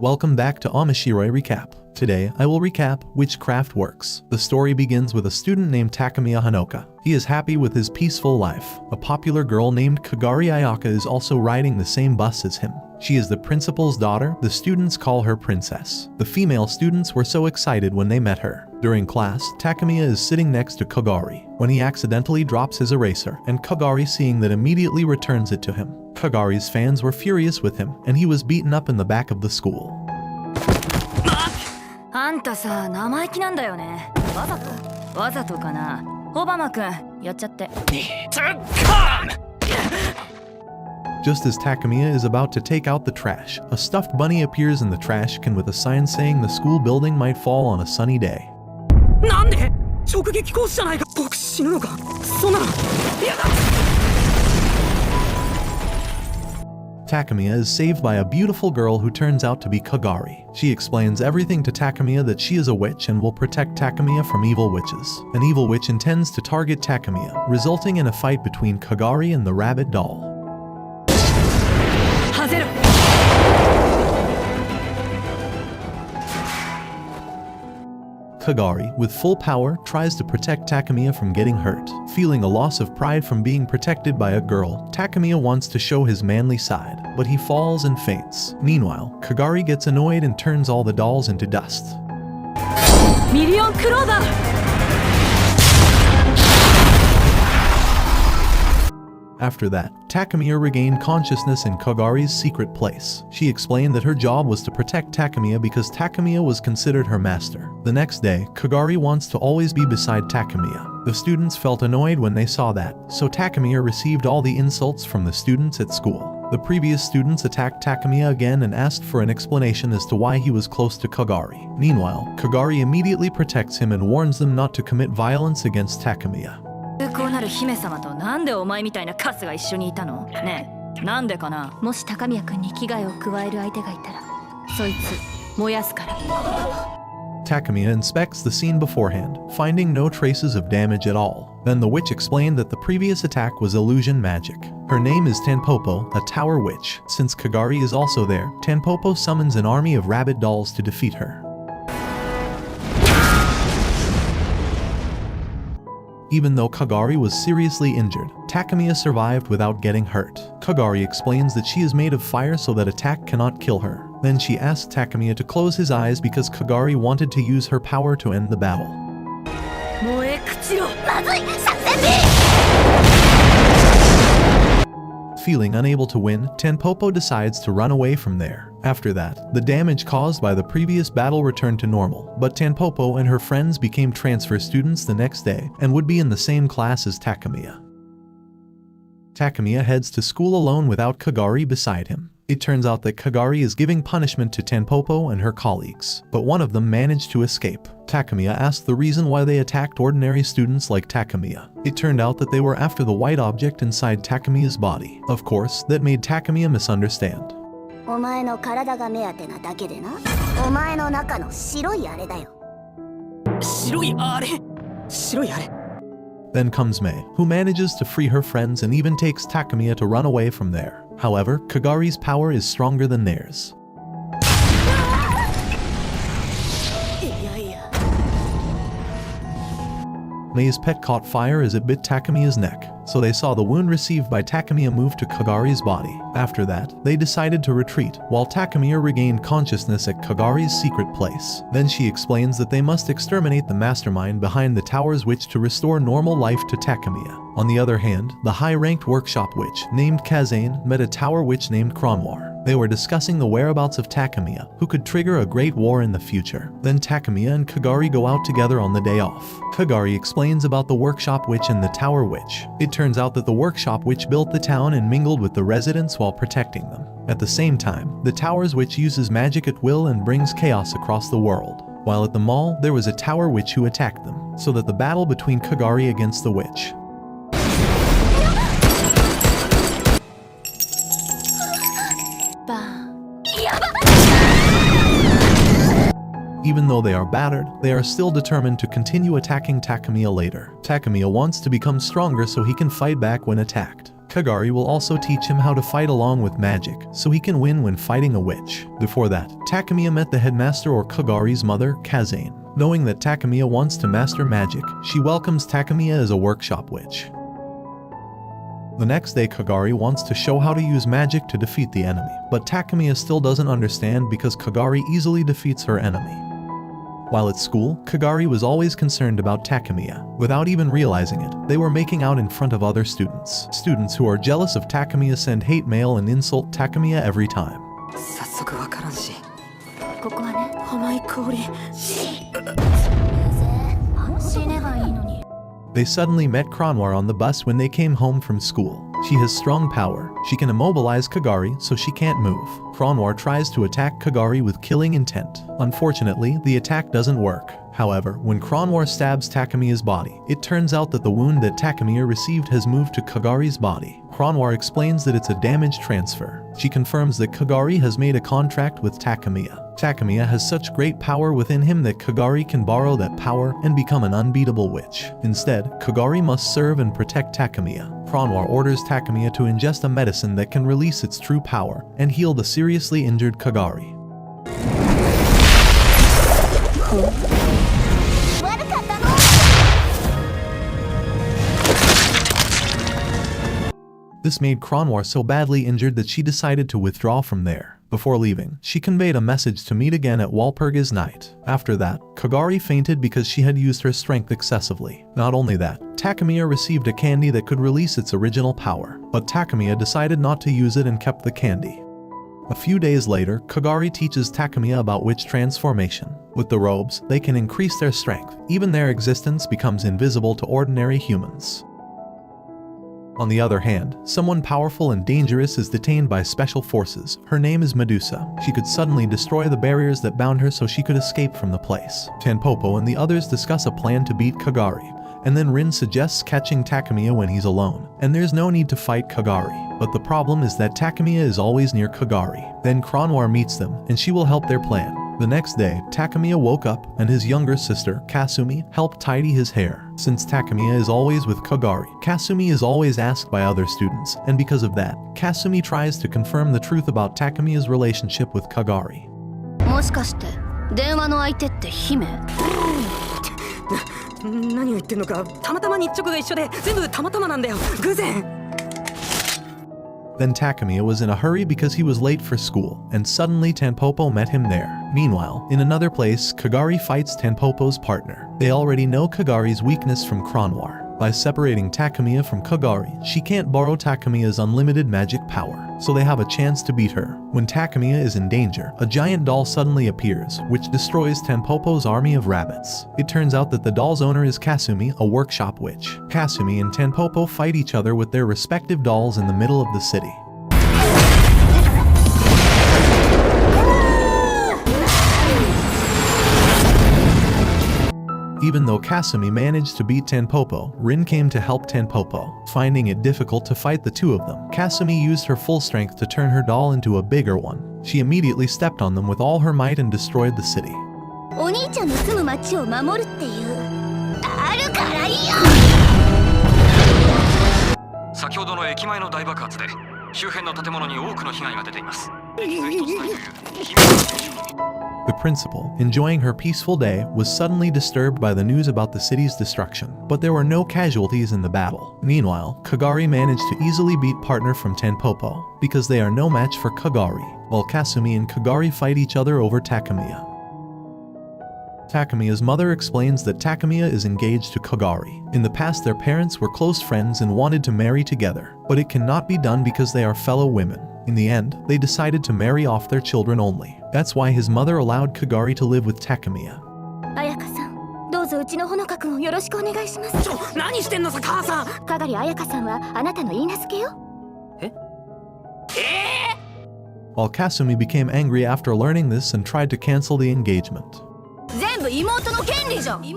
Welcome back to Omashiroi Recap. Today, I will recap Witchcraft Works. The story begins with a student named Takamiya Honoka. He is happy with his peaceful life. A popular girl named Kagari Ayaka is also riding the same bus as him. She is the principal's daughter. The students call her Princess. The female students were so excited when they met her. During class, Takamiya is sitting next to Kagari when he accidentally drops his eraser, and Kagari, seeing that, immediately returns it to him. Kagari's fans were furious with him, and he was beaten up in the back of the school. あんたさ、生意気なんだよね。わざとかな。オバマくん、やっちゃって。Just as Takamiya is about to take out the trash, a stuffed bunny appears in the trash can with a sign saying the school building might fall on a sunny day. なんで？直撃コースじゃないか。僕死ぬのか。そんなの嫌だ。Takamiya is saved by a beautiful girl who turns out to be Kagari. She explains everything to Takamiya, that she is a witch and will protect Takamiya from evil witches. An evil witch intends to target Takamiya, resulting in a fight between Kagari and the rabbit doll. Kagari, with full power, tries to protect Takamiya from getting hurt. Feeling a loss of pride from being protected by a girl, Takamiya wants to show his manly side, but he falls and faints. Meanwhile, Kagari gets annoyed and turns all the dolls into dust. After that, Takamiya regained consciousness in Kagari's secret place. She explained that her job was to protect Takamiya because Takamiya was considered her master. The next day, Kagari wants to always be beside Takamiya. The students felt annoyed when they saw that, so Takamiya received all the insults from the students at school. The previous students attacked Takamiya again and asked for an explanation as to why he was close to Kagari. Meanwhile, Kagari immediately protects him and warns them not to commit violence against Takamiya. こうなる姫様となんでお前みたいなカスが一緒にいたの？ねえ、なんでかな？もし高宮君に危害を加える相手がいたら、そいつ燃やすから。Takamiya inspects the scene beforehand, finding no traces of damage at all. Then the witch explained that the previous attack was illusion magic. Her name is Tanpopo, a tower witch. Since Kagari is also there, Tanpopo summons an army of rabbit dolls to defeat her. Even though Kagari was seriously injured, Takamiya survived without getting hurt. Kagari explains that she is made of fire so that attack cannot kill her. Then she asks Takamiya to close his eyes because Kagari wanted to use her power to end the battle. Feeling unable to win, Tanpopo decides to run away from there. After that, the damage caused by the previous battle returned to normal, but Tanpopo and her friends became transfer students the next day and would be in the same class as Takamiya. Takamiya heads to school alone without Kagari beside him. It turns out that Kagari is giving punishment to Tanpopo and her colleagues, but one of them managed to escape. Takamiya asked the reason why they attacked ordinary students like Takamiya. It turned out that they were after the white object inside Takamiya's body. Of course, that made Takamiya misunderstand. お前の体が目当てなだけでな。お前の中の白いあれだよ。白いあれ。白いあれ。 Then comes Mei, who manages to free her friends and even takes Takamiya to run away from there. However, Kagari's power is stronger than theirs. Mei's pet caught fire as it bit Takamiya's neck, so they saw the wound received by Takamiya move to Kagari's body. After that, they decided to retreat, while Takamiya regained consciousness at Kagari's secret place. Then she explains that they must exterminate the mastermind behind the tower's witch to restore normal life to Takamiya. On the other hand, the high-ranked workshop witch, named Kazane, met a tower witch named Kronwar. They were discussing the whereabouts of Takamiya, who could trigger a great war in the future. Then Takamiya and Kagari go out together on the day off. Kagari explains about the workshop witch and the tower witch. It turns out that the workshop witch built the town and mingled with the residents while protecting them. At the same time, the tower's witch uses magic at will and brings chaos across the world. While at the mall, there was a tower witch who attacked them, so that the battle between Kagari against the witch. Even though they are battered, they are still determined to continue attacking Takamiya later. Takamiya wants to become stronger so he can fight back when attacked. Kagari will also teach him how to fight along with magic, so he can win when fighting a witch. Before that, Takamiya met the headmaster or Kagari's mother, Kazane. Knowing that Takamiya wants to master magic, she welcomes Takamiya as a workshop witch. The next day, Kagari wants to show how to use magic to defeat the enemy, but Takamiya still doesn't understand because Kagari easily defeats her enemy. While at school, Kagari was always concerned about Takamiya. Without even realizing it, they were making out in front of other students. Students who are jealous of Takamiya send hate mail and insult Takamiya every time. 早速わからんしここはね甘い香り死ねばいいのに They suddenly met Kronwar on the bus when they came home from school. She has strong power. She can immobilize Kagari so she can't move. Kronwar tries to attack Kagari with killing intent. Unfortunately, the attack doesn't work. However, when Kronwar stabs Takamiya's body, it turns out that the wound that Takamiya received has moved to Kagari's body. Kronwar explains that it's a damage transfer. She confirms that Kagari has made a contract with Takamiya. Takamiya has such great power within him that Kagari can borrow that power and become an unbeatable witch. Instead, Kagari must serve and protect Takamiya. Kronwar orders Takamiya to ingest a medicine that can release its true power and heal the seriously injured Kagari. This made Kronwar so badly injured that she decided to withdraw from there. Before leaving, she conveyed a message to meet again at Walpurgis night. After that, Kagari fainted because she had used her strength excessively. Not only that, Takamiya received a candy that could release its original power, but Takamiya decided not to use it and kept the candy. A few days later, Kagari teaches Takamiya about witch transformation. With the robes, they can increase their strength. Even their existence becomes invisible to ordinary humans. On the other hand, someone powerful and dangerous is detained by special forces. Her name is Medusa. She could suddenly destroy the barriers that bound her so she could escape from the place. Tanpopo and the others discuss a plan to beat Kagari, and then Rin suggests catching Takamiya when he's alone, and there's no need to fight Kagari. But the problem is that Takamiya is always near Kagari. Then Kronwar meets them, and she will help their plan. The next day, Takamiya woke up, and his younger sister, Kasumi, helped tidy his hair. Since Takamiya is always with Kagari, Kasumi is always asked by other students, and because of that, Kasumi tries to confirm the truth about Takamiya's relationship with Kagari. もしかして電話の相手って姫何を言ってんのかたまたま日直が一緒で全部たまたまなんだよ偶然 Then Takamiya was in a hurry because he was late for school, and suddenly Tanpopo met him there. Meanwhile, in another place, Kagari fights Tanpopo's partner. They already know Kagari's weakness from Kronwar. By separating Takamiya from Kagari, she can't borrow Takamiya's unlimited magic power, so they have a chance to beat her. When Takamiya is in danger, a giant doll suddenly appears, which destroys Tanpopo's army of rabbits. It turns out that the doll's owner is Kasumi, a workshop witch. Kasumi and Tanpopo fight each other with their respective dolls in the middle of the city. Even though Kasumi managed to beat Tanpopo, Rin came to help Tanpopo. Finding it difficult to fight the two of them, Kasumi used her full strength to turn her doll into a bigger one. She immediately stepped on them with all her might and destroyed the city. お兄ちゃんの住む町を守るっていうあるからいいよ先ほどの駅前の大爆発で周辺の建物に多くの被害が出ています。 The principal, enjoying her peaceful day, was suddenly disturbed by the news about the city's destruction, but there were no casualties in the battle. Meanwhile, Kagari managed to easily beat partner from Tanpopo, because they are no match for Kagari, while Kasumi and Kagari fight each other over Takamiya. Takamiya's mother explains that Takamiya is engaged to Kagari. In the past, their parents were close friends and wanted to marry together, but it cannot be done because they are fellow women. In the end, they decided to marry off their children only. That's why his mother allowed Kagari to live with Takamiya. 彩香さん、どうぞうちのほのかくんをよろしくお願いします。何してんのさ母さんかがり彩香さんはあなたの許嫁よ。While Kasumi became angry after learning this and tried to cancel the engagement. 全部妹の権利じゃんこ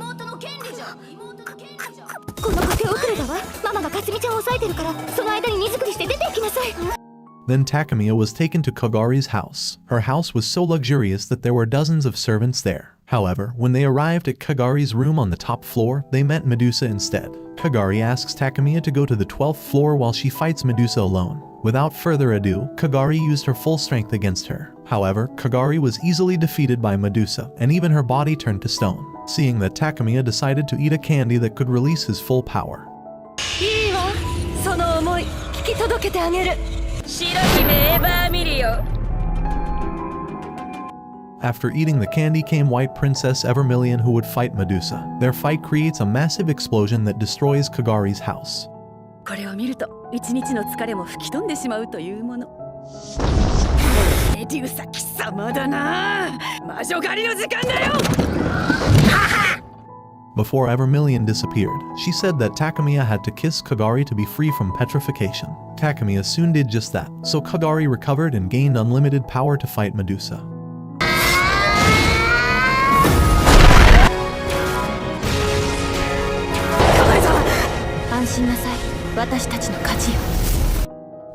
の子手遅れだわ。ママがかすみちゃんを抑えてるから、その間に荷造りして出て行きなさい。Then Takamiya was taken to Kagari's house. Her house was so luxurious that there were dozens of servants there. However, when they arrived at Kagari's room on the top floor, they met Medusa instead. Kagari asks Takamiya to go to the 12th floor while she fights Medusa alone. Without further ado, Kagari used her full strength against her. However, Kagari was easily defeated by Medusa, and even her body turned to stone. Seeing that, Takamiya decided to eat a candy that could release his full power. いいわ、その思い聞き届けてあげる。白姫エヴァーミリオ。 After eating the candy came White Princess Evermillion, who would fight Medusa. Their fight creates a massive explosion that destroys Kagari's house. これを見ると一日の疲れも吹き飛んでしまうというもの。メデューサ貴様だな。魔女狩りの時間だよ。Before Evermillion disappeared, she said that Takamiya had to kiss Kagari to be free from petrification. Takamiya soon did just that, so Kagari recovered and gained unlimited power to fight Medusa. 安心なさい。私たちの勝ちよ。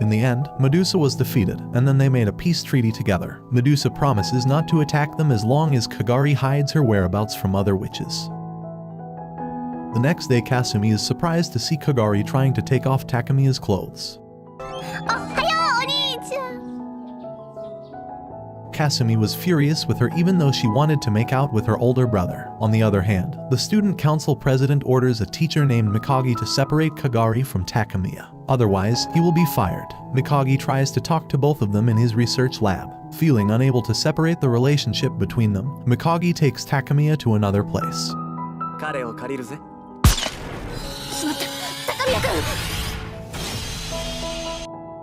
In the end, Medusa was defeated, and then they made a peace treaty together. Medusa promises not to attack them as long as Kagari hides her whereabouts from other witches. The next day, Kasumi is surprised to see Kagari trying to take off Takamiya's clothes. Kasumi was furious with her even though she wanted to make out with her older brother. On the other hand, the student council president orders a teacher named Mikagi to separate Kagari from Takamiya. Otherwise, he will be fired. Mikagi tries to talk to both of them in his research lab. Feeling unable to separate the relationship between them, Mikagi takes Takamiya to another place. 彼を借りるぜ。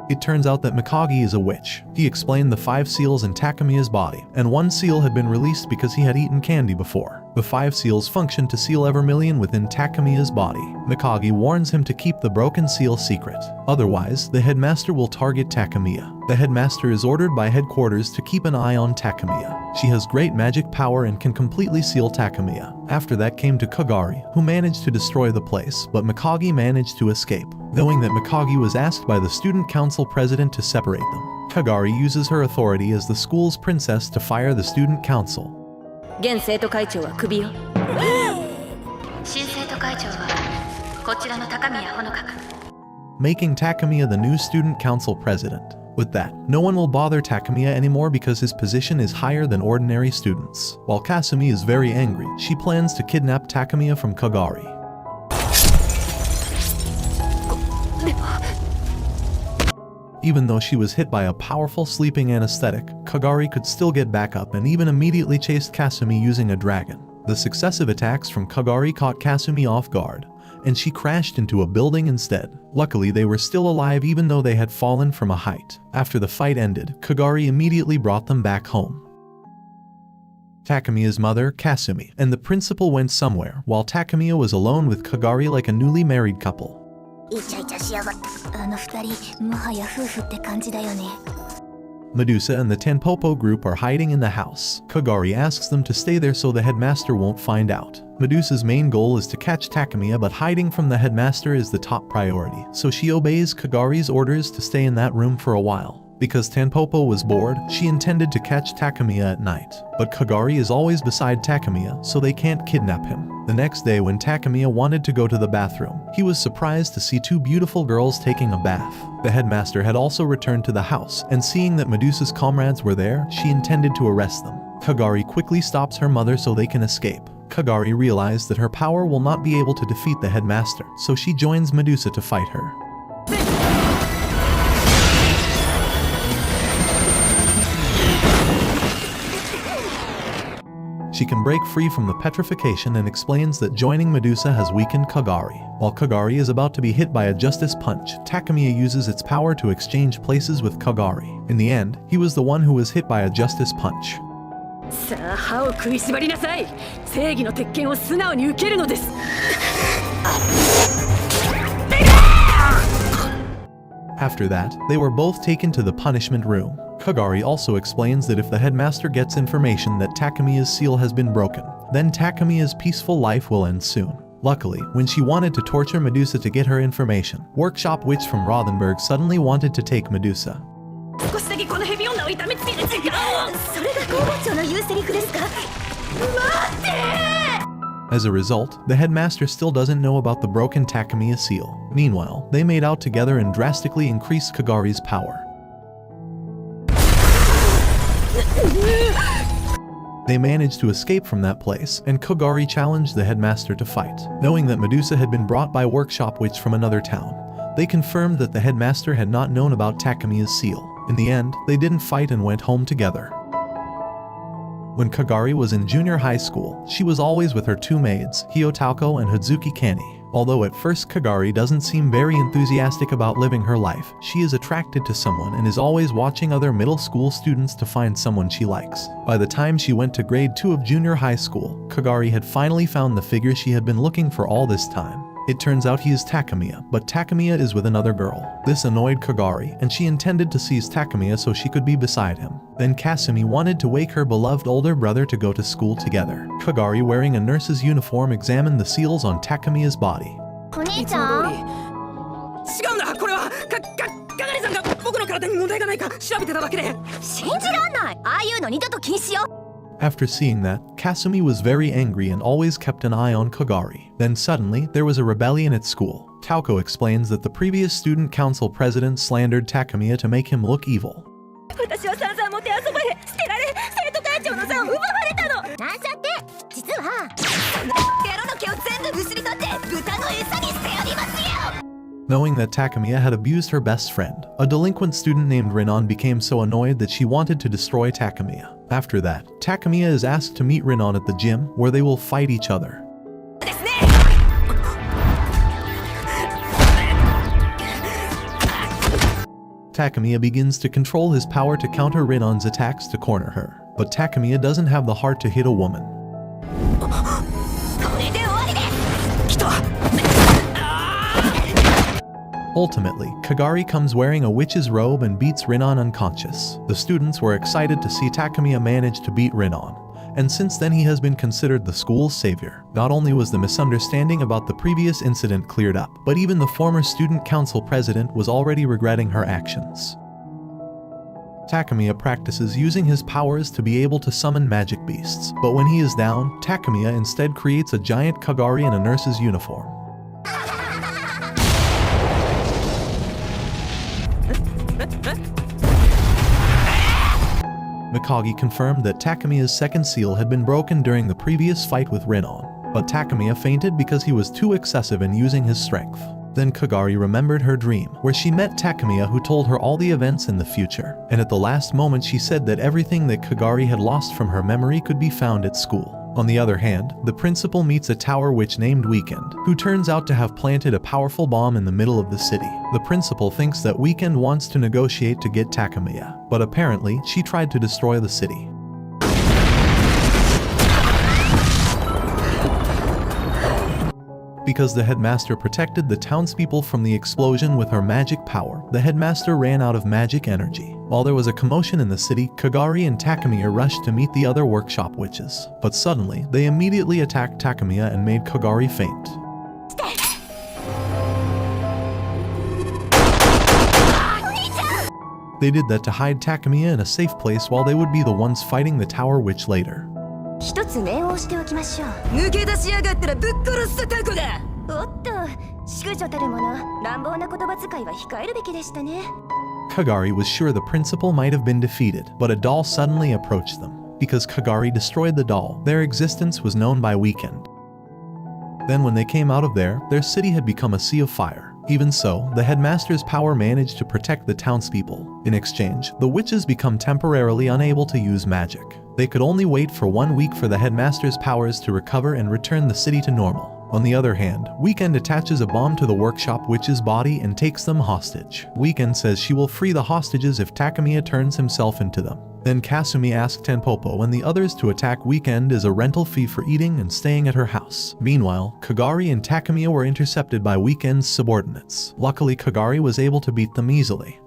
It turns out that Mikagi is a witch. He explained the 5 seals in Takamiya's body, and 1 seal had been released because he had eaten candy before. The 5 seals functioned to seal Evermillion within Takamiya's body. Mikagi warns him to keep the broken seal secret. Otherwise, the headmaster will target Takamiya. The headmaster is ordered by headquarters to keep an eye on Takamiya. She has great magic power and can completely seal Takamiya. After that came to Kagari, who managed to destroy the place, but Mikagi managed to escape. Knowing that Mikagi was asked by the student council president to separate them, Kagari uses her authority as the school's princess to fire the student council. 現生徒会長はクビよ。新生徒会長はこちらの高宮ほのか君。 Making Takamiya the new student council president. With that, no one will bother Takamiya anymore because his position is higher than ordinary students. While Kasumi is very angry, she plans to kidnap Takamiya from Kagari. Even though she was hit by a powerful sleeping anesthetic, Kagari could still get back up and even immediately chased Kasumi using a dragon. The successive attacks from Kagari caught Kasumi off guard, and she crashed into a building instead. Luckily, they were still alive even though they had fallen from a height. After the fight ended, Kagari immediately brought them back home. Takamiya's mother, Kasumi, and the principal went somewhere, while Takamiya was alone with Kagari like a newly married couple. イチャイチャしやがって。あの二人、もはや夫婦って感じだよね。 Medusa and the Tenpopo group are hiding in the house. Kagari asks them to stay there so the headmaster won't find out. Medusa's main goal is to catch Takamiya, but hiding from the headmaster is the top priority, so she obeys Kagari's orders to stay in that room for a while. Because Tenpopo was bored, she intended to catch Takamiya at night. But Kagari is always beside Takamiya, so they can't kidnap him. The next day when Takamiya wanted to go to the bathroom, he was surprised to see 2 beautiful girls taking a bath. The headmaster had also returned to the house, and seeing that Medusa's comrades were there, she intended to arrest them. Kagari quickly stops her mother so they can escape. Kagari realized that her power will not be able to defeat the headmaster, so she joins Medusa to fight her. She can break free from the petrification and explains that joining Medusa has weakened Kagari. While Kagari is about to be hit by a justice punch, Takamiya uses its power to exchange places with Kagari. In the end, he was the one who was hit by a justice punch. さあ歯を食いしばりなさい。正義の鉄拳を素直に受けるのです。After that, they were both taken to the punishment room. Kagari also explains that if the headmaster gets information that Takamiya's seal has been broken, then Takamiya's peaceful life will end soon. Luckily, when she wanted to torture Medusa to get her information, Workshop Witch from Rothenburg suddenly wanted to take Medusa. 少しだけこのヘビ女を痛めつける時間を。それが工房長の言うセリフですか。As a result, the headmaster still doesn't know about the broken Takamiya seal. Meanwhile, they made out together and drastically increased Kagari's power. They managed to escape from that place, and Kagari challenged the headmaster to fight. Knowing that Medusa had been brought by workshop witch from another town, they confirmed that the headmaster had not known about Takamiya's seal. In the end, they didn't fight and went home together. When Kagari was in junior high school, she was always with her two maids, Hiyotako and Hazuki Kani. Although at first Kagari doesn't seem very enthusiastic about living her life, she is attracted to someone and is always watching other middle school students to find someone she likes. By the time she went to grade 2 of junior high school, Kagari had finally found the figure she had been looking for all this time. It turns out he is Takamiya, but Takamiya is with another girl. This annoyed Kagari, and she intended to seize Takamiya so she could be beside him. Then Kasumi wanted to wake her beloved older brother to go to school together. Kagari, wearing a nurse's uniform, examined the seals on Takamiya's body. お兄いつもちゃん通り。違うんだ、これはかがりさんが僕の体に問題がないか調べてただけで。信じらんない。ああいうの二度と禁止よ。 After seeing that, Kasumi was very angry and always kept an eye on Kagari. Then suddenly, there was a rebellion at school. Taoko explains that the previous student council president slandered Takamiya to make him look evil. 私は散々もてあそばへ捨てられ生徒会長の座を奪われたの。なんちゃって実はゲロの毛を全部むしり取って豚の餌にしてやりますよ。 Knowing that Takamiya had abused her best friend, a delinquent student named Rinon became so annoyed that she wanted to destroy Takamiya. After that, Takamiya is asked to meet Rinon at the gym, where they will fight each other. Takamiya begins to control his power to counter Rinon's attacks to corner her, but Takamiya doesn't have the heart to hit a woman. これで終わりです。来た。Ultimately, Kagari comes wearing a witch's robe and beats Rinon unconscious. The students were excited to see Takamiya manage to beat Rinon, and since then he has been considered the school's savior. Not only was the misunderstanding about the previous incident cleared up, but even the former student council president was already regretting her actions. Takamiya practices using his powers to be able to summon magic beasts, but when he is down, Takamiya instead creates a giant Kagari in a nurse's uniform. Mikagi confirmed that Takamiya's second seal had been broken during the previous fight with Rinon, but Takamiya fainted because he was too excessive in using his strength. Then Kagari remembered her dream, where she met Takamiya, who told her all the events in the future, and at the last moment she said that everything that Kagari had lost from her memory could be found at school. On the other hand, the principal meets a tower witch named Weekend, who turns out to have planted a powerful bomb in the middle of the city. The principal thinks that Weekend wants to negotiate to get Takamiya, but apparently she tried to destroy the city. Because the headmaster protected the townspeople from the explosion with her magic power, the headmaster ran out of magic energy. While there was a commotion in the city, Kagari and Takamiya rushed to meet the other workshop witches. But suddenly, they immediately attacked Takamiya and made Kagari faint. They did that to hide Takamiya in a safe place while they would be the ones fighting the tower witch later. 一つ念をしておきましょう。抜け出しやがったらぶっ殺すタコが。おっと、淑女たるもの、乱暴な言葉遣いは控えるべきでしたね。 Kagari was sure the principal might have been defeated, but a doll suddenly approached them. Because Kagari destroyed the doll, their existence was known by Weekend. Then when they came out of there, their city had become a sea of fire. Even so, the headmaster's power managed to protect the townspeople. In exchange, the witches become temporarily unable to use magic. They could only wait for 1 week for the headmaster's powers to recover and return the city to normal. On the other hand, Weekend attaches a bomb to the workshop witch's body and takes them hostage. Weekend says she will free the hostages if Takamiya turns himself into them. Then Kasumi asked Tenpopo and the others to attack Weekend as a rental fee for eating and staying at her house. Meanwhile, Kagari and Takamiya were intercepted by Weekend's subordinates. Luckily, Kagari was able to beat them easily.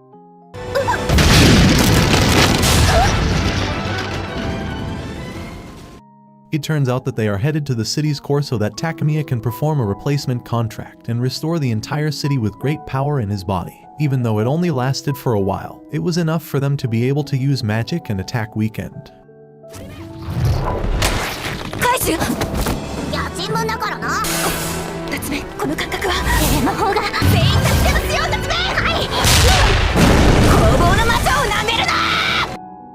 It turns out that they are headed to the city's core so that Takamiya can perform a replacement contract and restore the entire city with great power in his body. Even though it only lasted for a while, it was enough for them to be able to use magic and attack Weekend. しがやちんもんだからな。夏目、この感覚はの方が全員助けますよ、夏目。はい。攻防の魔女をなめるな。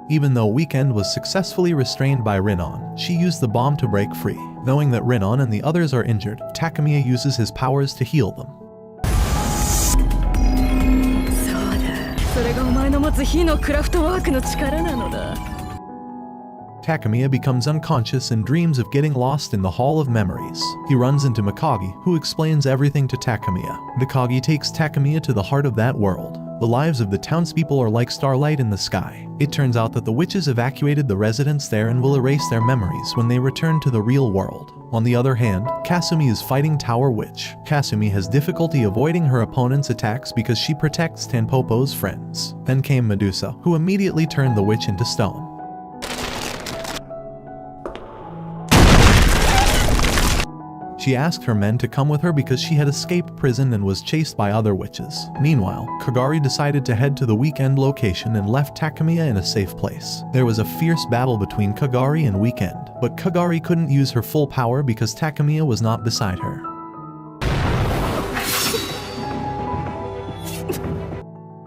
Even though Weekend was successfully restrained by Rinon, she used the bomb to break free. Knowing that Rinon and the others are injured, Takamiya uses his powers to heal them. そうだ、それがお前の持つ火のクラフトワークの力なのだ。 Takamiya becomes unconscious and dreams of getting lost in the Hall of Memories. He runs into Mikagi, who explains everything to Takamiya. Mikagi takes Takamiya to the heart of that world. The lives of the townspeople are like starlight in the sky. It turns out that the witches evacuated the residents there and will erase their memories when they return to the real world. On the other hand, Kasumi is fighting Tower Witch. Kasumi has difficulty avoiding her opponent's attacks because she protects Tanpopo's friends. Then came Medusa, who immediately turned the witch into stone. She asked her men to come with her because she had escaped prison and was chased by other witches. Meanwhile, Kagari decided to head to the Weekend location and left Takamiya in a safe place. There was a fierce battle between Kagari and Weekend, but Kagari couldn't use her full power because Takamiya was not beside her.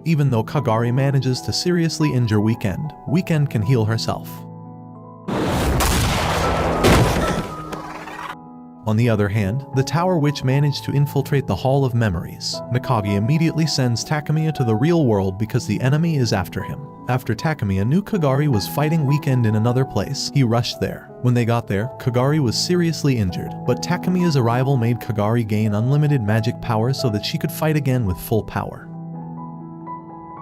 Even though Kagari manages to seriously injure Weekend, Weekend can heal herself. On the other hand, the Tower Witch managed to infiltrate the Hall of Memories. Mikagi immediately sends Takamiya to the real world because the enemy is after him. After Takamiya knew Kagari was fighting Weekend in another place, he rushed there. When they got there, Kagari was seriously injured, but Takamiya's arrival made Kagari gain unlimited magic power so that she could fight again with full power.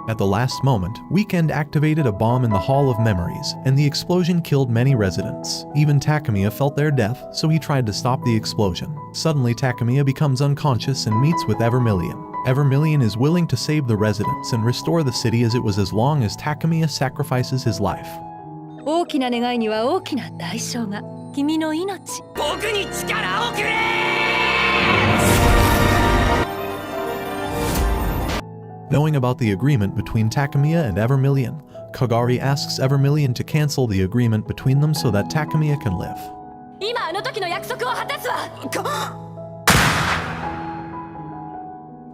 At the last moment, Weekend activated a bomb in the Hall of Memories, and the explosion killed many residents. Even Takamiya felt their death, so he tried to stop the explosion. Suddenly, Takamiya becomes unconscious and meets with Evermillion. Evermillion is willing to save the residents and restore the city as it was as long as Takamiya sacrifices his life. 大きな願いには大きな代償が。君の命。僕に力をくれ。 Knowing about the agreement between Takamiya and Evermillion, Kagari asks Evermillion to cancel the agreement between them so that Takamiya can live. 今あの時の約束を果たすわ。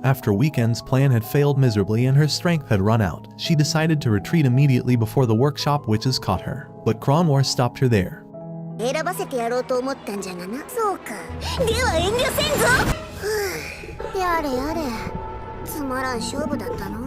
After Weekend's plan had failed miserably and her strength had run out, she decided to retreat immediately before the workshop witches caught her. But Kronwar stopped her there. 選ばせてやろうと思ったんじゃがな。そうか。では遠慮せんぞ。ふう。やれやれ。つまらん勝負だったの。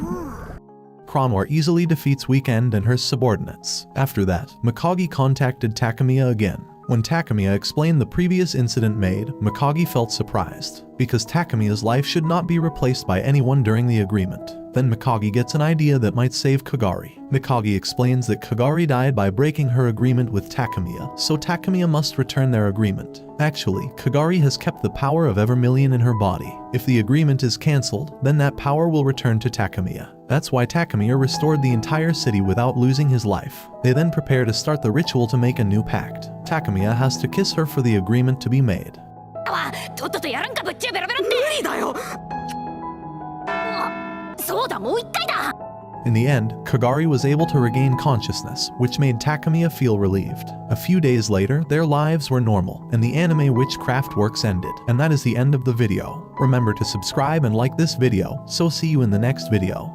Kronwar easily defeats Weekend and her subordinates. After that, Mikagi contacted Takamiya again. When Takamiya explained the previous incident made, Mikagi felt surprised, because Takamiya's life should not be replaced by anyone during the agreement. Then Mikagi gets an idea that might save Kagari. Mikagi explains that Kagari died by breaking her agreement with Takamiya, so Takamiya must return their agreement. Actually, Kagari has kept the power of Evermillion in her body. If the agreement is cancelled, then that power will return to Takamiya. That's why Takamiya restored the entire city without losing his life. They then prepare to start the ritual to make a new pact. Takamiya has to kiss her for the agreement to be made. とっととやるんかぶっちゃベラベラって。無理だよ。そうだ、もう一回だ。 In the end, Kagari was able to regain consciousness, which made Takamiya feel relieved. A few days later, their lives were normal, and the anime witchcraft works ended. And that is the end of the video. Remember to subscribe and like this video, so see you in the next video.